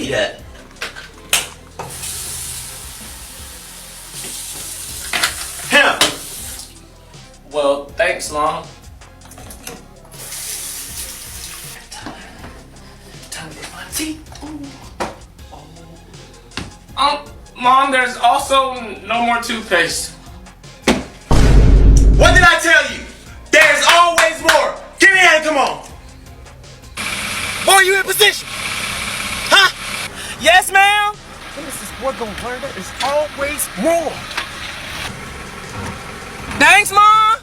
me that. Him. Well, thanks, Mom. Time to get my teeth. Mom, there's also no more toothpaste. What did I tell you? There's always more. Give me that, come on. Boy, you in position? Huh? Yes, ma'am. When is this boy gonna learn that there's always more? Thanks, Mom.